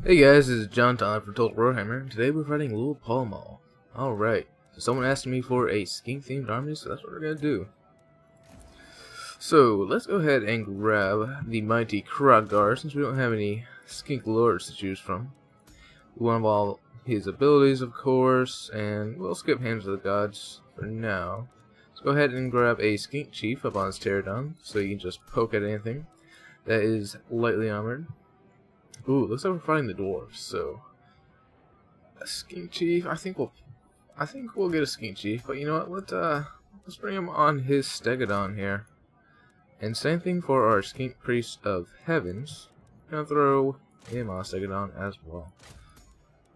Hey guys, this is John Todd from Total Brohammer, and today we're fighting Little Pall Mall. Alright, so someone asked me for a skink themed army, so that's what we're gonna do. So, let's go ahead and grab the mighty Krogar, since we don't have any skink lords to choose from. We want all his abilities, of course, and we'll skip Hands of the Gods for now. Let's go ahead and grab a skink chief up on his pterodon, so you can just poke at anything that is lightly armored. Ooh, looks like we're fighting the dwarves, so a skink chief. I think we'll get a skink chief, but you know what? Let's bring him on his stegodon here. And same thing for our skink priest of heavens. Gonna throw him on stegodon as well.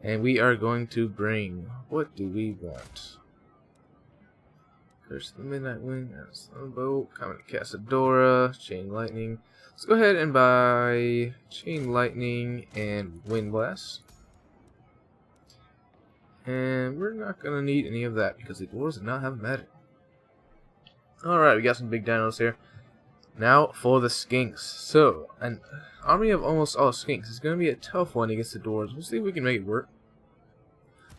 And we are going to bring, what do we want? Curse the Midnight Wind, Sunbolt, Common Casadora, Chain Lightning. Let's go ahead and buy Chain Lightning and Wind Blast. And we're not going to need any of that because the dwarves do not have magic. Alright, we got some big dinos here. Now for the skinks. So, an army of almost all skinks is going to be a tough one against the dwarves. We'll see if we can make it work.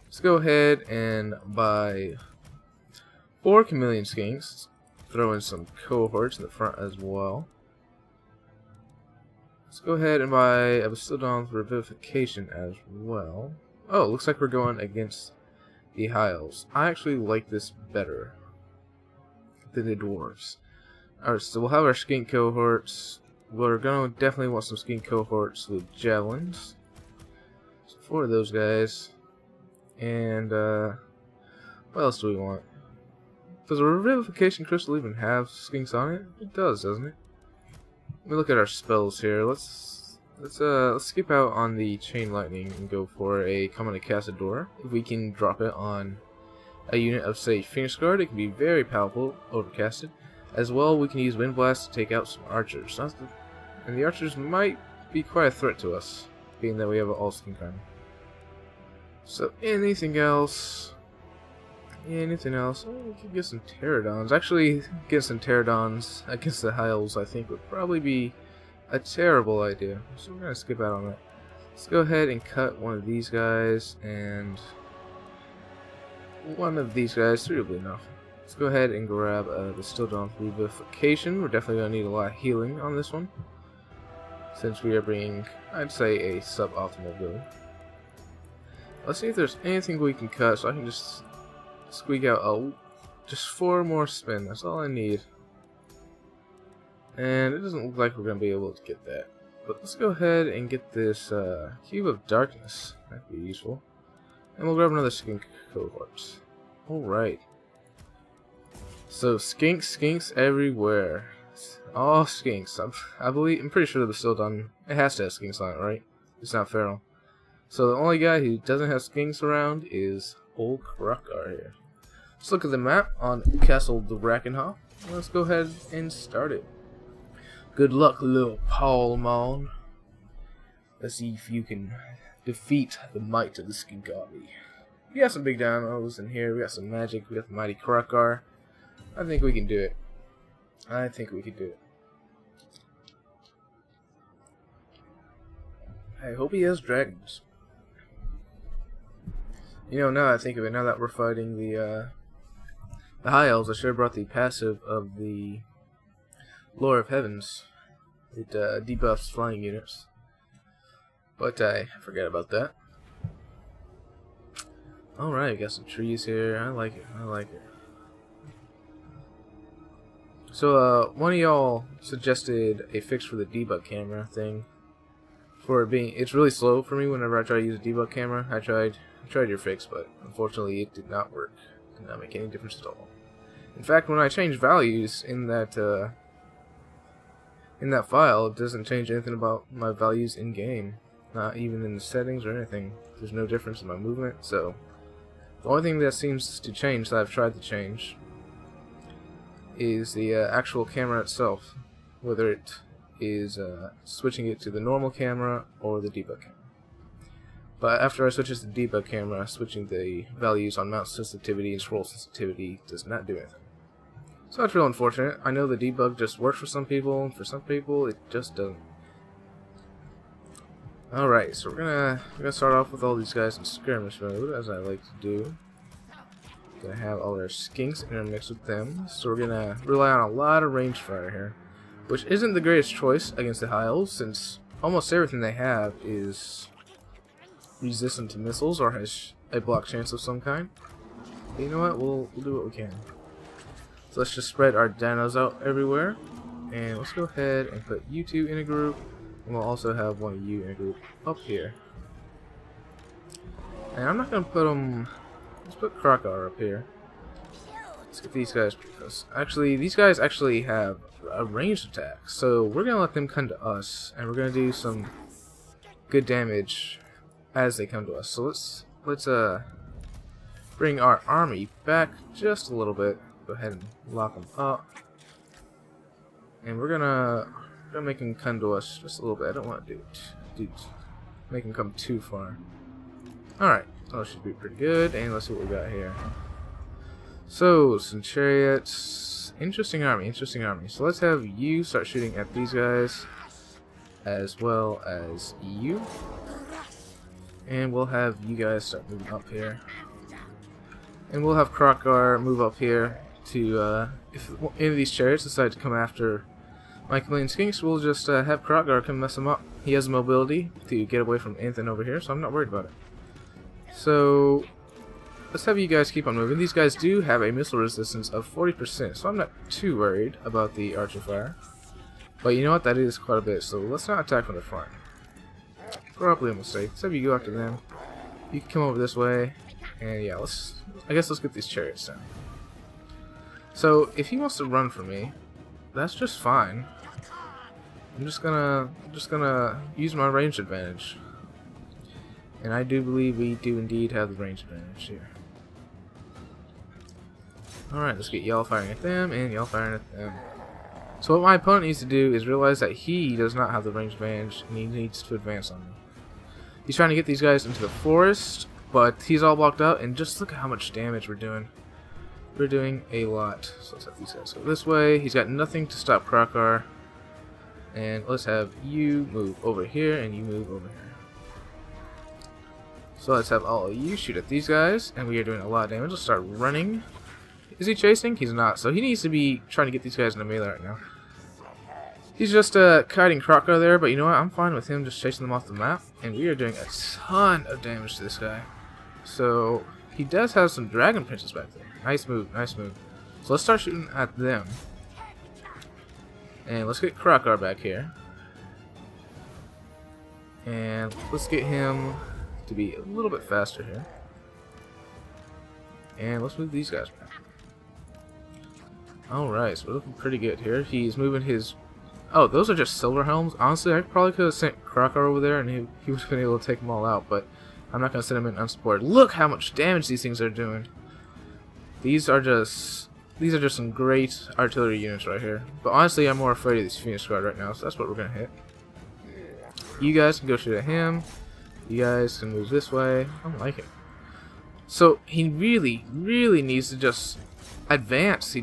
Let's go ahead and buy 4 chameleon skinks. Throw in some cohorts in the front as well. Let's go ahead and buy a Bastildon for Revivification as well. Oh, looks like we're going against the Elves. I actually like this better than the dwarves. Alright, so we'll have our skink cohorts. We're going to definitely want some skink cohorts with javelins. So 4 of those guys. And, what else do we want? Does a Revivification Crystal even have skinks on it? It does, doesn't it? Let me look at our spells here. Let's skip out on the Chain Lightning and go for a Common Casadora. If we can drop it on a unit of, say, Phoenix Guard, it can be very powerful, overcasted. As well, we can use Wind Blast to take out some archers. And the archers might be quite a threat to us, being that we have an all-skink army. So, anything else? Anything else? Oh, we could get some pterodons. Actually, get some pterodons against the Elves, I think, would probably be a terrible idea. So we're going to skip out on that. Let's go ahead and cut one of these guys, and one of these guys, 3 will be enough. Let's go ahead and grab the Bastildon Revivification. We're definitely going to need a lot of healing on this one, since we are bringing, I'd say, a suboptimal build. Let's see if there's anything we can cut, so I can just squeak out just 4 more spin. That's all I need. And it doesn't look like we're going to be able to get that. But let's go ahead and get this Cube of Darkness. That'd be useful. And we'll grab another skink cohort. Alright. So skinks everywhere. All skinks. I'm pretty sure the Bastildon, it has to have skinks on it, right? It's not feral. So the only guy who doesn't have skinks around is old Krogar here. Let's look at the map on Castle the Drakenhof. Let's go ahead and start it. Good luck, Little Pall Mall. Let's see if you can defeat the might of the skink army. We got some big dinos in here. We got some magic. We got the mighty Krogar. I think we can do it. I think we can do it. I hope he has dragons. You know, now that I think of it, now that we're fighting the High Elves, I should have brought the passive of the Lore of Heavens. It debuffs flying units. But I forgot about that. Alright, we got some trees here. I like it. I like it. So, one of y'all suggested a fix for the debug camera thing. For it being, it's really slow for me whenever I try to use a debug camera. I tried your fix, but unfortunately it did not work. It did not make any difference at all. In fact, when I change values in that file, it doesn't change anything about my values in game. Not even in the settings or anything. There's no difference in my movement. So the only thing that seems to change that I've tried to change is the actual camera itself, whether it is switching it to the normal camera or the debug camera. But after I switch it to the debug camera, switching the values on mouse sensitivity and scroll sensitivity does not do anything. So that's real unfortunate. I know the debug just works for some people, and for some people it just doesn't. Alright, so we're gonna start off with all these guys in skirmish mode, as I like to do. Gonna have all our skinks intermixed with them, so we're gonna rely on a lot of range fire here, which isn't the greatest choice against the high elves, since almost everything they have is resistant to missiles or has a block chance of some kind. But you know what? We'll do what we can. So let's just spread our dinos out everywhere, and let's go ahead and put you two in a group. And we'll also have one of you in a group up here. And I'm not going to put them... Let's put Krokar up here. Let's get these guys, because actually, these guys actually have a ranged attack. So we're going to let them come to us, and we're going to do some good damage as they come to us. So let's bring our army back just a little bit. Go ahead and lock them up. And we're gonna make him come to us just a little bit. I don't want to make him come too far. Alright, so that should be pretty good. And let's see what we got here. So, some chariots. Interesting army, interesting army. So let's have you start shooting at these guys, as well as you. And we'll have you guys start moving up here. And we'll have Krokar move up here to, if any of these chariots decide to come after my chameleon skinks, we'll just have Krokar come mess him up. He has mobility to get away from anything over here, so I'm not worried about it. So, let's have you guys keep on moving. These guys do have a missile resistance of 40%, so I'm not too worried about the archer fire. But you know what? That is quite a bit, so let's not attack from the front. Probably a mistake. Let's have you go after them. You can come over this way, and yeah, I guess let's get these chariots down. So, if he wants to run from me, that's just fine. I'm just gonna use my range advantage. And I do believe we do indeed have the range advantage here. Alright, let's get y'all firing at them, and y'all firing at them. So what my opponent needs to do is realize that he does not have the range advantage, and he needs to advance on me. He's trying to get these guys into the forest, but he's all blocked out, and just look at how much damage we're doing. We're doing a lot. So let's have these guys go this way. He's got nothing to stop Krokar. And let's have you move over here, and you move over here. So let's have all of you shoot at these guys, and we are doing a lot of damage. Let's start running. Is he chasing? He's not. So he needs to be trying to get these guys in a melee right now. He's just kiting Krokar there, but you know what? I'm fine with him just chasing them off the map. And we are doing a ton of damage to this guy. So he does have some dragon princes back there. Nice move, nice move. So let's start shooting at them. And let's get Krokar back here. And let's get him to be a little bit faster here. And let's move these guys back. Alright, so we're looking pretty good here. He's moving his... Oh, those are just silver helms. Honestly, I probably could have sent Krokar over there and he would have been able to take them all out, but I'm not going to send him in unsupported. Look how much damage these things are doing. These are just some great artillery units right here. But honestly, I'm more afraid of these Phoenix Guard right now, so that's what we're going to hit. You guys can go shoot at him. You guys can move this way. I don't like it. So, he really, really needs to just advance.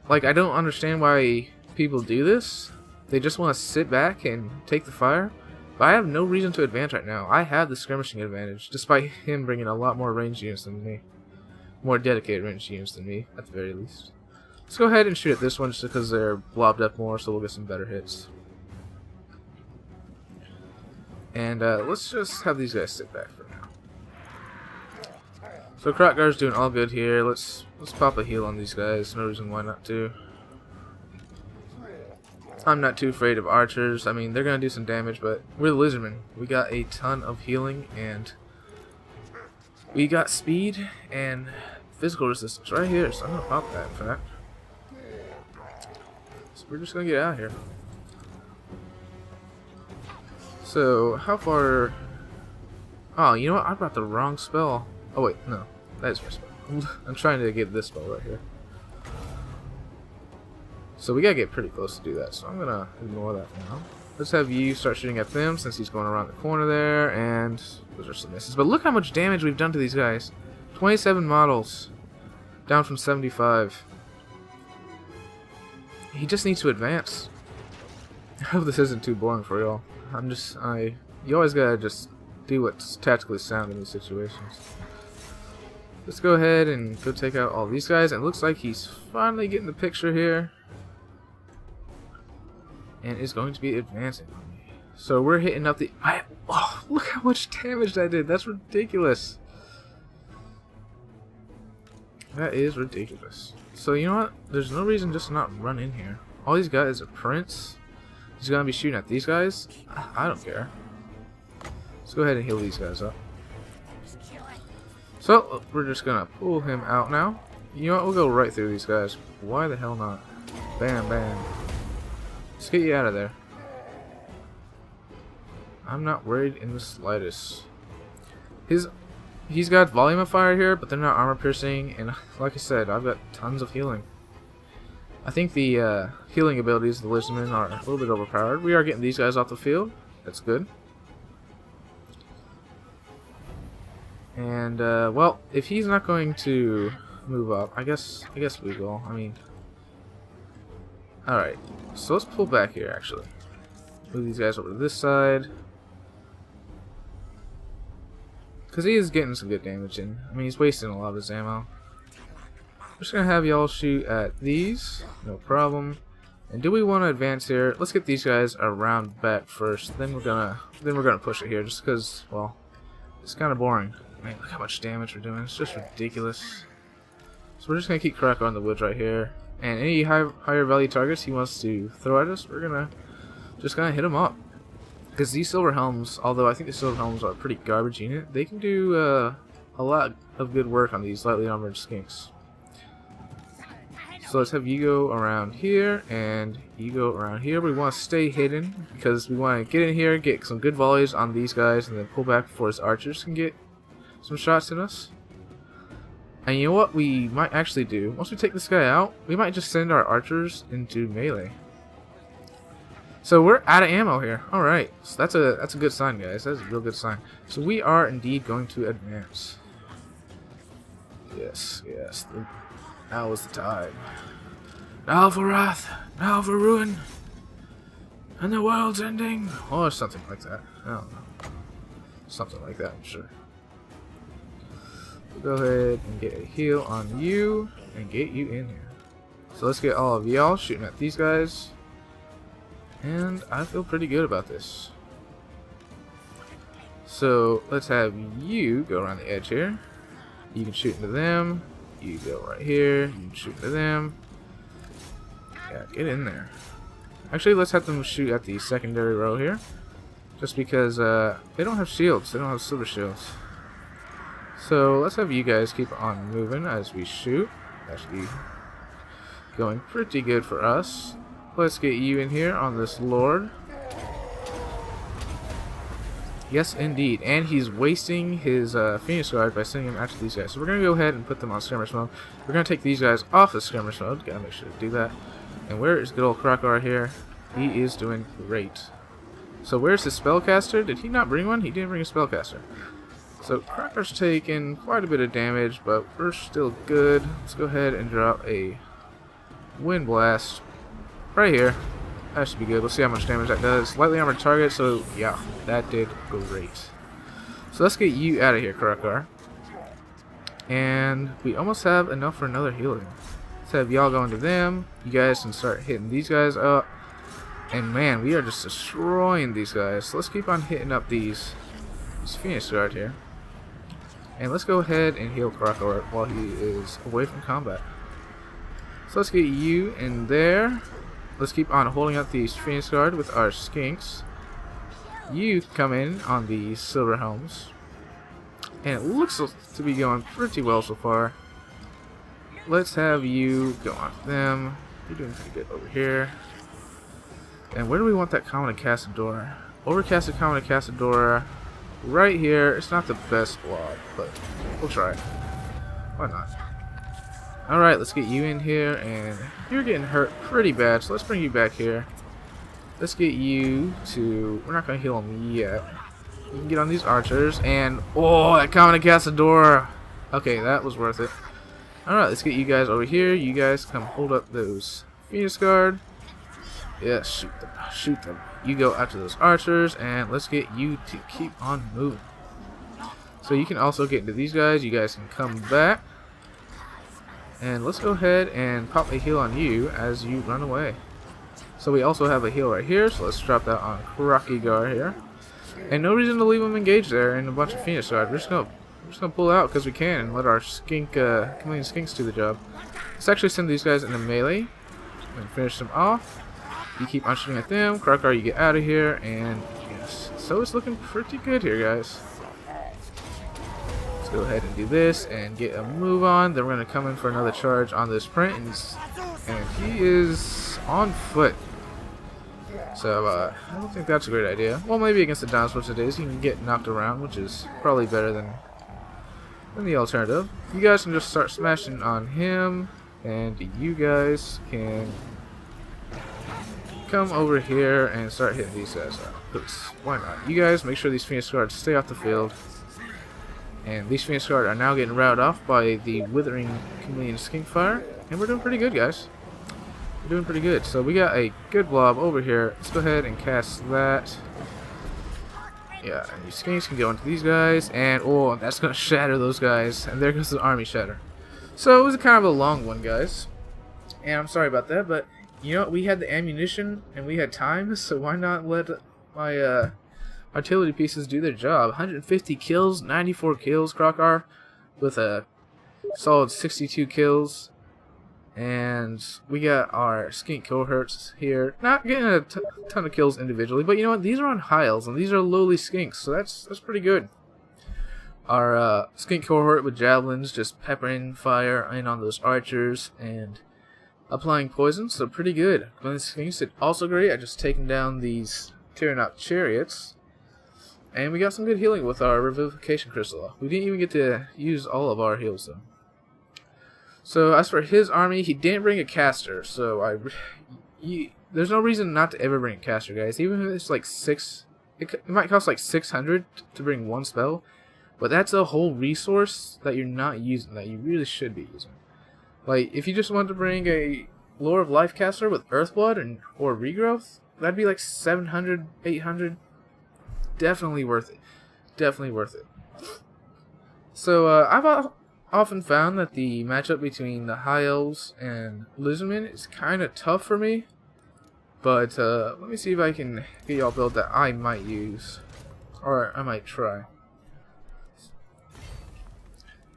Like, I don't understand why people do this. They just want to sit back and take the fire. But I have no reason to advance right now. I have the skirmishing advantage, despite him bringing a lot more ranged units than me. More dedicated ranged units than me, at the very least. Let's go ahead and shoot at this one just because they're blobbed up more, so we'll get some better hits. And let's just have these guys sit back for now. So Krokar's doing all good here. Let's pop a heal on these guys. No reason why not to. I'm not too afraid of archers. I mean, they're gonna do some damage, but we're the Lizardmen. We got a ton of healing, and we got speed and physical resistance right here. So I'm gonna pop that, in fact. So we're just gonna get out of here. So, how far... Oh, you know what? I brought the wrong spell. Oh, wait. No. That is my spell. I'm trying to get this spell right here. So, we gotta get pretty close to do that. So, I'm gonna ignore that for now. Let's have you start shooting at them since he's going around the corner there. And those are some misses. But look how much damage we've done to these guys. 27 models. Down from 75. He just needs to advance. I hope this isn't too boring for y'all. I You always gotta just do what's tactically sound in these situations. Let's go ahead and go take out all these guys. It looks like he's finally getting the picture here. And is going to be advancing on me. So we're hitting up the... Oh, look how much damage I did. That's ridiculous. That is ridiculous. So you know what? There's no reason just to not run in here. All he's got is a prince. He's gonna be shooting at these guys. I don't care. Let's go ahead and heal these guys up. So we're just gonna pull him out now. You know what? We'll go right through these guys. Why the hell not? Bam, bam. Let's get you out of there. I'm not worried in the slightest. He's got volume of fire here, but they're not armor piercing, and like I said, I've got tons of healing. I think the healing abilities of the Lizardmen are a little bit overpowered. We are getting these guys off the field. That's good. And well, if he's not going to move up, I guess we will. I mean, all right. So let's pull back here. Actually, move these guys over to this side. Because he is getting some good damage in. I mean, he's wasting a lot of his ammo. I'm just going to have y'all shoot at these. No problem. And do we want to advance here? Let's get these guys around back first. Then we're gonna push it here just because, well, it's kind of boring. Man, look how much damage we're doing. It's just ridiculous. So we're just going to keep Cracker on the woods right here. And any higher value targets he wants to throw at us, we're just going to hit him up. Because these silver helms, although I think the silver helms are a pretty garbage unit, they can do a lot of good work on these lightly armored skinks. So let's have you go around here, and you go around here. We want to stay hidden, because we want to get in here, get some good volleys on these guys, and then pull back before his archers can get some shots at us. And you know what we might actually do? Once we take this guy out, we might just send our archers into melee. So we're out of ammo here. Alright, so that's a good sign, guys. That's a real good sign. So we are indeed going to advance. Yes. Now is the time. Now for wrath, now for ruin, and the world's ending. Or something like that. I don't know. Something like that, I'm sure. We'll go ahead and get a heal on you, and get you in here. So let's get all of y'all shooting at these guys. And I feel pretty good about this. So let's have you go around the edge here. You can shoot into them. You go right here. You can shoot into them. Yeah, get in there. Actually, let's have them shoot at the secondary row here. Just because they don't have shields. They don't have silver shields. So let's have you guys keep on moving as we shoot. That should be going pretty good for us. Let's get you in here on this lord. Yes, indeed. And he's wasting his Phoenix Guard by sending him after these guys. So we're going to go ahead and put them on skirmish mode. We're going to take these guys off of skirmish mode. Gotta make sure to do that. And where is good old Krakar here? He is doing great. So where's the spellcaster? Did he not bring one? He didn't bring a spellcaster. So Krakar's taking quite a bit of damage, but we're still good. Let's go ahead and drop a Wind Blast right here. That should be good. Let's see how much damage that does. Lightly armored target, so yeah, that did great. So let's get you out of here, Krakar. And we almost have enough for another healing. Let's have y'all go into them. You guys can start hitting these guys up. And man, we are just destroying these guys. So let's keep on hitting up these Phoenix Guard here. And let's go ahead and heal Krakar while he is away from combat. So let's get you in there. Let's keep on holding up the Phoenix Guard with our skinks. You come in on the silver helms. And it looks to be going pretty well so far. Let's have you go on them. You're doing pretty good over here. And where do we want that Common Castador? Overcasted Common Castador right here. It's not the best blob, but we'll try it. Why not? Alright, let's get you in here, and you're getting hurt pretty bad, so let's bring you back here. Let's get you to... We're not going to heal him yet. You can get on these archers, and... Oh, that Common Castador! Okay, that was worth it. Alright, let's get you guys over here. You guys come hold up those Phoenix Guard. Yeah, shoot them. Shoot them. You go after those archers, and let's get you to keep on moving. So you can also get into these guys. You guys can come back. And let's go ahead and pop a heal on you as you run away. So we also have a heal right here, so let's drop that on Krokigar here. And no reason to leave him engaged there in a bunch of Phoenix Guard. We're just gonna pull out because we can and let our chameleon skinks do the job. Let's actually send these guys into melee and finish them off. You keep on shooting at them. Krokigar, you get out of here, and yes. So it's looking pretty good here, guys. Let's go ahead and do this and get a move on. Then we're gonna come in for another charge on this prince, and he is on foot. So, I don't think that's a great idea. Well, maybe against the dinosaurs it is. He can get knocked around, which is probably better than the alternative. You guys can just start smashing on him, and you guys can come over here and start hitting these guys out. Because why not? You guys make sure these Phoenix Guards stay off the field. And these Phoenix Guards are now getting routed off by the withering chameleon skink fire. And we're doing pretty good, guys. We're doing pretty good. So we got a good blob over here. Let's go ahead and cast that. Yeah, and these skinks can go into these guys. And, oh, that's going to shatter those guys. And there goes the army shatter. So it was kind of a long one, guys. And I'm sorry about that, but you know what? We had the ammunition and we had time. So why not let my artillery pieces do their job? 150 kills, 94 kills, Krokigar, with a solid 62 kills. And we got our skink cohorts here, not getting a ton of kills individually, but you know what? These are on high elves, and these are lowly skinks, so that's pretty good. Our skink cohort with javelins just peppering fire in on those archers and applying poison, so pretty good. When the skinks did also great at just taking down these Tyrannoc chariots. And we got some good healing with our revivification crystal. We didn't even get to use all of our heals though. So as for his army, he didn't bring a caster, so there's no reason not to ever bring a caster, guys. Even if it's like it might cost like 600 to bring one spell, but that's a whole resource that you're not using, that you really should be using. Like, if you just want to bring a Lore of Life caster with Earthblood or Regrowth, that'd be like 700, 800. Definitely worth it. Definitely worth it. So, I've often found that the matchup between the High Elves and Lizardmen is kind of tough for me. But, let me see if I can get y'all build that I might use. Or I might try.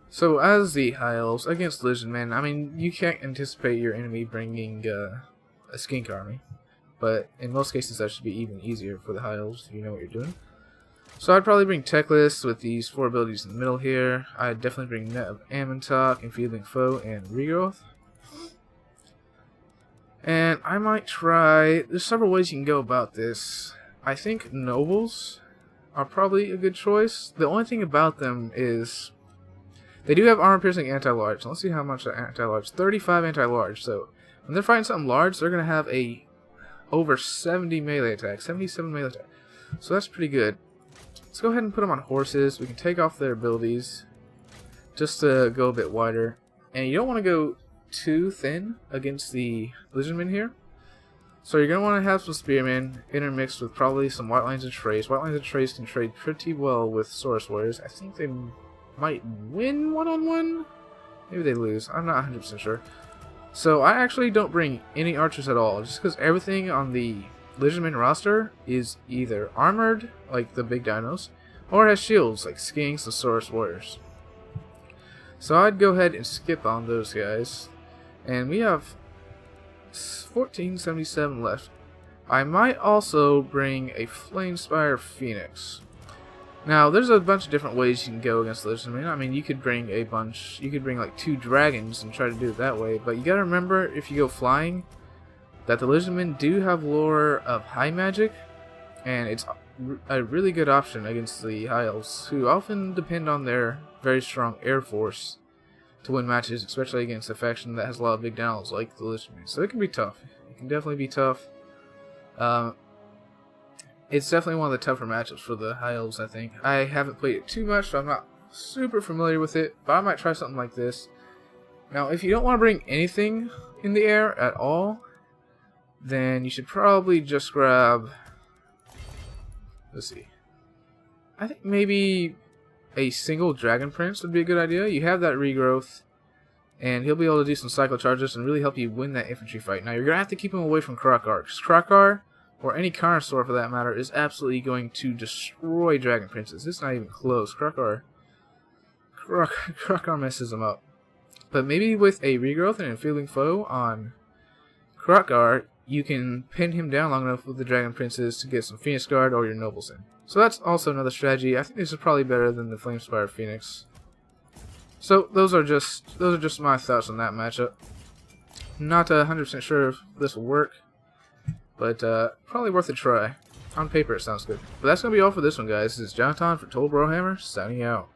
So, as the High Elves against Lizardmen, I mean, you can't anticipate your enemy bringing a skink army. But in most cases, that should be even easier for the High Elves if you know what you're doing. So I'd probably bring Techless with these 4 abilities in the middle here. I'd definitely bring Net of Amontok, Enfeebling Foe, and Regrowth. And I might try... There's several ways you can go about this. I think Nobles are probably a good choice. The only thing about them is they do have armor-piercing anti-large. Let's see how much anti-large. 35 anti-large. So when they're fighting something large, they're going to have a over 70 melee attack. 77 melee attack. So that's pretty good. Let's go ahead and put them on horses. We can take off their abilities just to go a bit wider. And you don't want to go too thin against the Lizardmen here. So you're going to want to have some spearmen intermixed with probably some White Lines of Trace. White Lines of Trace can trade pretty well with Saurus Warriors. I think they might win one-on-one. Maybe they lose. I'm not 100% sure. So I actually don't bring any archers at all, just because everything on the Lizardmen roster is either armored, like the big dinos, or has shields, like Skinks and Saurus Warriors. So I'd go ahead and skip on those guys. And we have 1477 left. I might also bring a Flamespire Phoenix. Now, there's a bunch of different ways you can go against Lizardmen. I mean, you could bring like 2 dragons and try to do it that way. But you gotta remember, if you go flying, that the Lizardmen do have lore of high magic, and it's a really good option against the High Elves, who often depend on their very strong air force to win matches, especially against a faction that has a lot of big downs like the Lizardmen. So it can be tough. It can definitely be tough. It's definitely one of the tougher matchups for the High Elves, I think. I haven't played it too much, so I'm not super familiar with it, but I might try something like this. Now, if you don't want to bring anything in the air at all, then you should probably just grab... Let's see. I think maybe a single Dragon Prince would be a good idea. You have that regrowth, and he'll be able to do some cycle charges and really help you win that infantry fight. Now, you're going to have to keep him away from Krokar, because Krokar, or any Carnosaur for that matter, is absolutely going to destroy Dragon Princes. It's not even close. Krokar messes him up. But maybe with a regrowth and a Enfeeling Foe on Krokar, you can pin him down long enough with the Dragon Princes to get some Phoenix Guard or your Nobles in. So that's also another strategy. I think this is probably better than the Flamespire Phoenix. So those are just my thoughts on that matchup. Not 100% sure if this will work, but probably worth a try. On paper, it sounds good. But that's gonna be all for this one, guys. This is Jonathan for Total Brohammer, signing out.